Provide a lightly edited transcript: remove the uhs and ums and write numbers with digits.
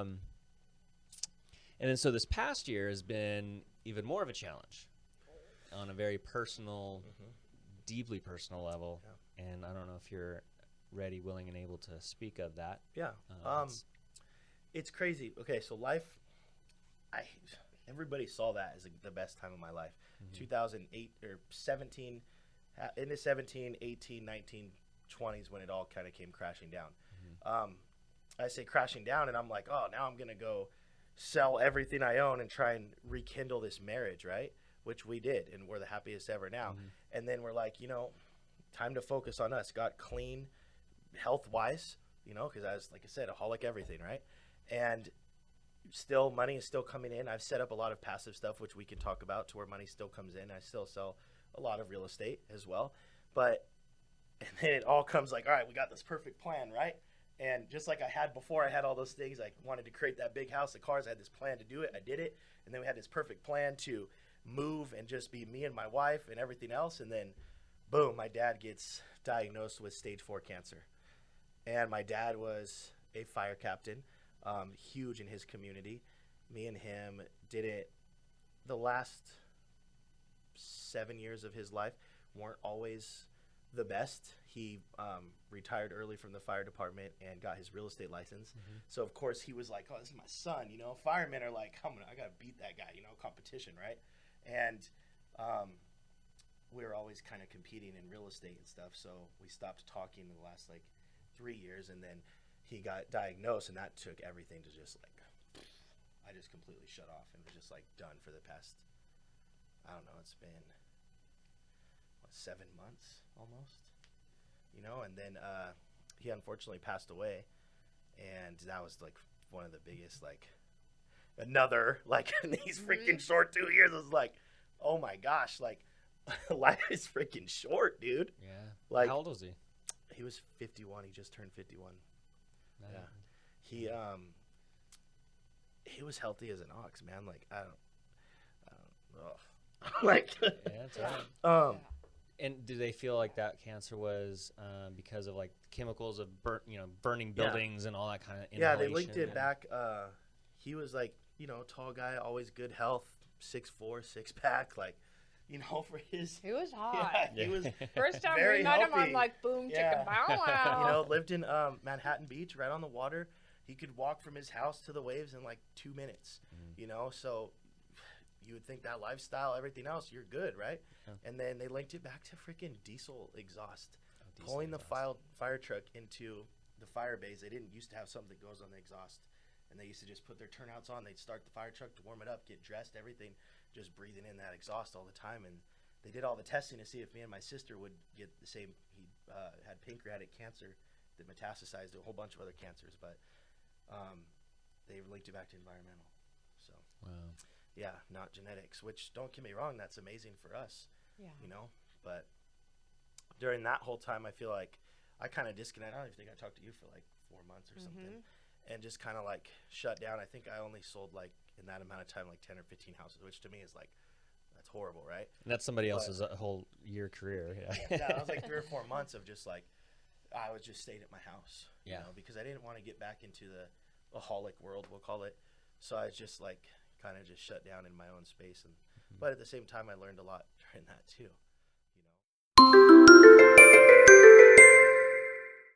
And then so this past year has been even more of a challenge on a very personal, deeply personal level. Yeah. And I don't know if you're ready, willing, and able to speak of that. Yeah. It's crazy. Okay, so life, everybody saw that as the best time of my life. 2008 or 17, into 17, 18, 19, 20s when it all kind of came crashing down. I say crashing down, and I'm like, oh, now I'm going to go sell everything I own and try and rekindle this marriage, right? Which we did, and we're the happiest ever now. And then we're like, time to focus on us. Got clean, health-wise, because I was, like I said, a holic everything, right? And still, money is still coming in. I've set up a lot of passive stuff, which we can talk about, to where money still comes in. I still sell a lot of real estate as well. And then it all comes like, all right, we got this perfect plan, right? And just like I had before, I had all those things. I wanted to create that big house, the cars. I had this plan to do it. I did it. And then we had this perfect plan to move and just be me and my wife and everything else. And then, boom, my dad gets diagnosed with stage 4 cancer. And my dad was a fire captain, huge in his community. Me and him did it. The last 7 years of his life weren't always the best. He retired early from the fire department and got his real estate license. So of course he was like, oh, this is my son, firemen are like, I gotta beat that guy, competition, right? And we were always kind of competing in real estate and stuff. So we stopped talking in the last 3 years, and then he got diagnosed, and that took everything to just I just completely shut off and was just done for the past, I don't know, it's been 7 months almost, and then he unfortunately passed away, and that was one of the biggest another in these freaking short 2 years. It was oh my gosh, life is freaking short, dude. Yeah. How old was he? He was 51. He just turned 51. Nice. Yeah. He was healthy as an ox, man. I don't Yeah, that's right. And do they feel like that cancer was because of chemicals of burning buildings and all that kind of inhalation? Yeah, they linked it back. He was tall guy, always good health, 6'4", 6-pack, for his. He was hot. Yeah, he was First time very we met him, healthy. I'm boom, chicka, bow, wow. Lived in Manhattan Beach, right on the water. He could walk from his house to the waves in 2 minutes. So you would think that lifestyle, everything else, you're good, right? Yeah. And then they linked it back to freaking diesel exhaust. Pulling the fire truck into the fire bays. They didn't used to have something that goes on the exhaust. And they used to just put their turnouts on. They'd start the fire truck to warm it up, get dressed, everything, just breathing in that exhaust all the time. And they did all the testing to see if me and my sister would get the same. He had pancreatic cancer that metastasized to a whole bunch of other cancers. But they linked it back to environmental. So, wow. Yeah, not genetics, which, don't get me wrong, that's amazing for us. Yeah. But during that whole time, I feel like I kind of disconnected. I don't even think I talked to you for 4 months or something. And just kind of shut down. I think I only sold in that amount of time 10 or 15 houses, which to me is that's horrible, right? And that's somebody else's whole year career. Yeah, I was 3 or 4 months of just I was just stayed at my house. Yeah. Because I didn't want to get back into the aholic world, we'll call it. So I was just kind of just shut down in my own space. And but at the same time, I learned a lot during that too.